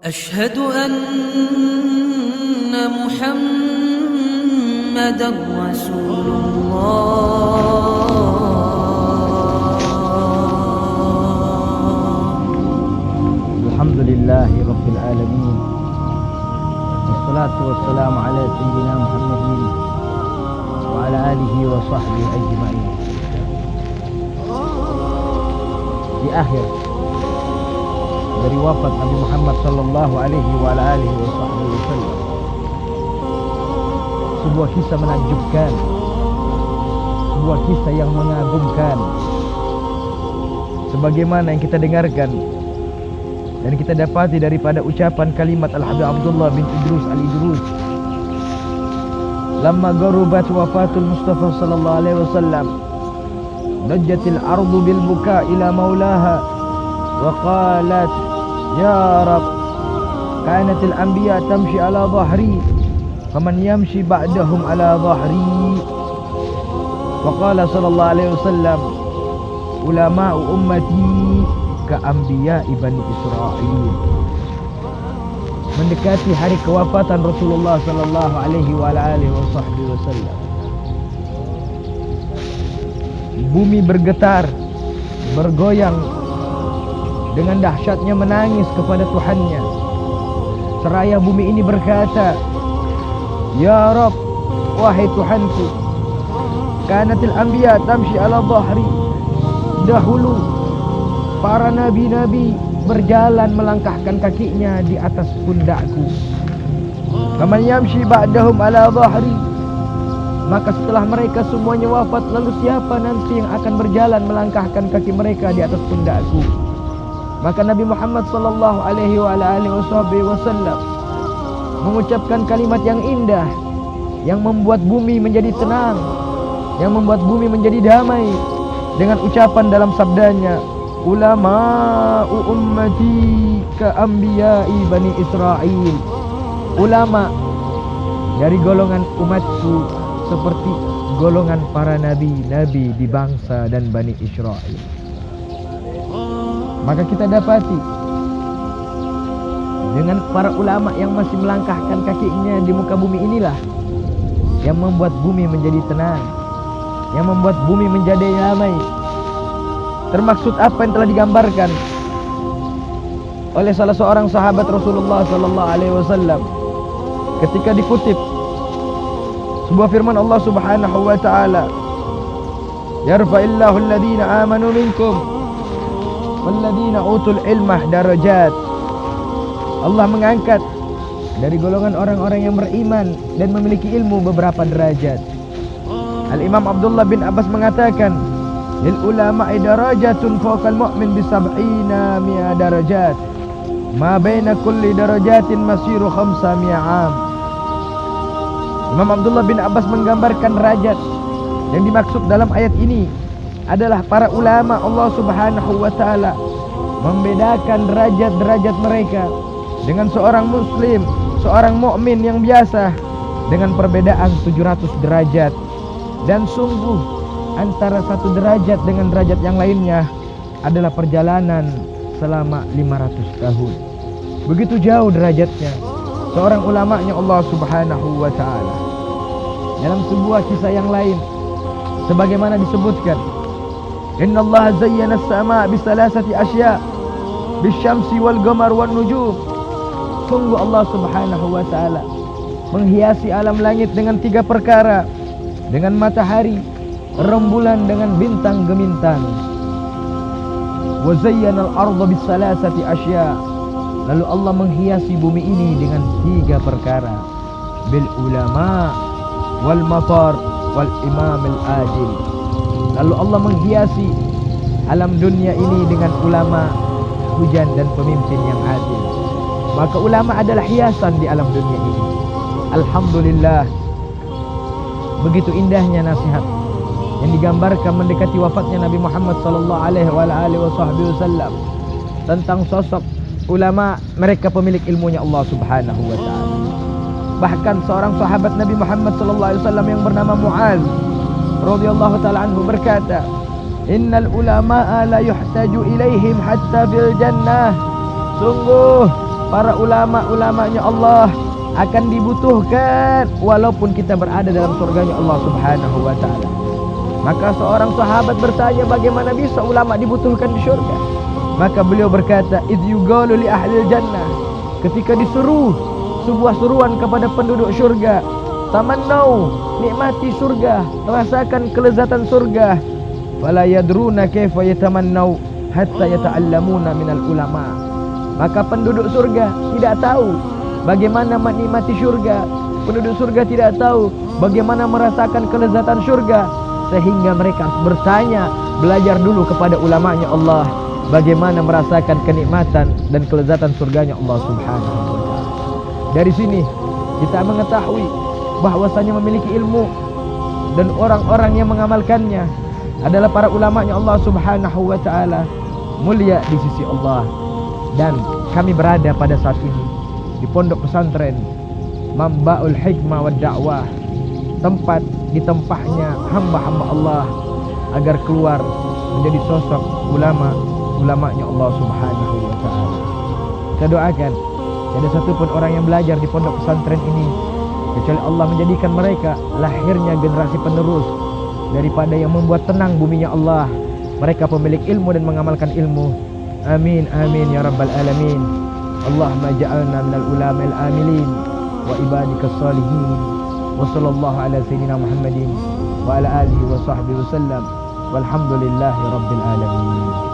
أشهد أن محمدًا رسول الله. الحمد لله رب العالمين، والصلاة والسلام على سيدنا محمد وعلى آله وصحبه أجمعين. Di akhir dari wafat Nabi Muhammad sallallahu alaihi wa alihi wasallam, sebuah kisah menakjubkan, sebuah kisah yang mengagumkan, sebagaimana yang kita dengarkan dan kita dapati daripada ucapan kalimat Al-Habib Abdullah bin Idrus Al-Idrus, lamma garubat wafatul Mustafa sallallahu alaihi wasallam, najjatil ardu bil buka ila maulaha wa qalat ya rab, kanatil anbiya tamshi ala dhahri faman yamshi ba'dahum ala dhahri. Wa qala sallallahu alaihi wasallam, ulama'u ummati ka anbiya'i bani Israil. Mendekati hari kewafatan Rasulullah sallallahu alaihi wa alihi wasallam, bumi bergetar, bergoyang, dengan dahsyatnya menangis kepada Tuhannya. Seraya bumi ini berkata, ya Rabb, wahai Tuhanku, kanatil anbiya tamshi ala dhahri, dahulu para nabi-nabi berjalan melangkahkan kakinya di atas pundakku. Faman yamshi ba'dahum ala dhahri, maka setelah mereka semuanya wafat, lalu siapa nanti yang akan berjalan melangkahkan kaki mereka di atas pundakku? Maka Nabi Muhammad sallallahu alaihi wa alihi wasallam mengucapkan kalimat yang indah, yang membuat bumi menjadi tenang, yang membuat bumi menjadi damai, dengan ucapan dalam sabdanya, ulama'u ummati ka anbiya'i bani Israil. Ulama dari golongan umatku seperti golongan para nabi-nabi di bangsa dan Bani Israel. Maka kita dapati dengan para ulama yang masih melangkahkan kakinya di muka bumi inilah yang membuat bumi menjadi tenang, yang membuat bumi menjadi damai. Termaksud apa yang telah digambarkan oleh salah seorang sahabat Rasulullah sallallahu alaihi wasallam ketika dikutip sebuah firman Allah Subhanahu wa taala, yarfa'illahu alladhina amanu minkum walladhina utul ilmah darajat. Allah mengangkat dari golongan orang-orang yang beriman dan memiliki ilmu beberapa derajat. Al-Imam Abdullah bin Abbas mengatakan, lil ulama'i darajatun fawqal mu'min bi sab'ina mi'a darajat, ma baina kulli darajatin masiru 500 am. Imam Abdullah bin Abbas menggambarkan derajat yang dimaksud dalam ayat ini adalah para ulama Allah Subhanahu wa taala membedakan derajat-derajat mereka dengan seorang muslim, seorang mukmin yang biasa dengan perbedaan 700 derajat. Dan sungguh antara satu derajat dengan derajat yang lainnya adalah perjalanan selama 500 tahun. Begitu jauh derajatnya seorang ulamanya Allah Subhanahu wa taala. Dalam sebuah kisah yang lain sebagaimana disebutkan, innallaha zayyana as-samaa bi salasati asya' bisyamsi wal qamar wan nujum. Sungguh Allah Subhanahu wa taala menghiasi alam langit dengan 3 perkara, dengan matahari, rembulan, dengan bintang gemintang. Wa zayyana al-ardha bis salasati asya'. Lalu Allah menghiasi bumi ini dengan 3 perkara, bil ulama wal matar wal imam al adil. Lalu Allah menghiasi alam dunia ini dengan ulama, hujan, dan pemimpin yang adil. Maka ulama adalah hiasan di alam dunia ini. Alhamdulillah, begitu indahnya nasihat yang digambarkan mendekati wafatnya Nabi Muhammad sallallahu alaihi wasallam tentang sosok ulama, mereka pemilik ilmunya Allah Subhanahu wa taala. Bahkan seorang sahabat Nabi Muhammad sallallahu alaihi wasallam yang bernama Mu'adz radhiyallahu taala anhu berkata, innal ulama'a la yuhtaju ilaihim hatta fil jannah. Sungguh para ulama-ulamanya Allah akan dibutuhkan walaupun kita berada dalam surganya Allah Subhanahu wa ta'ala. Maka seorang sahabat bertanya, bagaimana bisa ulama dibutuhkan di surga? Maka beliau berkata, idh yugalu li ahlil jannah, ketika disuruh sebuah seruan kepada penduduk surga, tamannau, nikmati surga, rasakan kelezatan surga, fala yadruna kaifa yatamannau hatta yata'allamuna minal ulama. Maka penduduk surga tidak tahu bagaimana menikmati surga. Penduduk surga tidak tahu bagaimana merasakan kelezatan surga, sehingga mereka harus bertanya, belajar dulu kepada ulamanya Allah bagaimana merasakan kenikmatan dan kelezatan surganya Allah Subhanahu wa ta'ala. Dari sini kita mengetahui bahwasanya memiliki ilmu dan orang-orang yang mengamalkannya adalah para ulamanya Allah Subhanahu wa ta'ala, mulia di sisi Allah. Dan kami berada pada saat ini di pondok pesantren Mambaul Hikmah wad Da'wah, tempat ditempahnya hamba-hamba Allah agar keluar menjadi sosok ulamanya Allah Subhanahu wa ta'ala. Kita doakan tidak ada satupun orang yang belajar di pondok pesantren ini kecuali Allah menjadikan mereka lahirnya generasi penerus daripada yang membuat tenang buminya Allah. Mereka pemilik ilmu dan mengamalkan ilmu. Amin amin ya rabbal alamin. Allahumma ja'alna minal ulama'il amilin wa ibadikas salihin. Wa sallallahu ala sayyidina Muhammadin wa ala alihi wa sahbihi wa sallam. Walhamdulillahi rabbil alamin.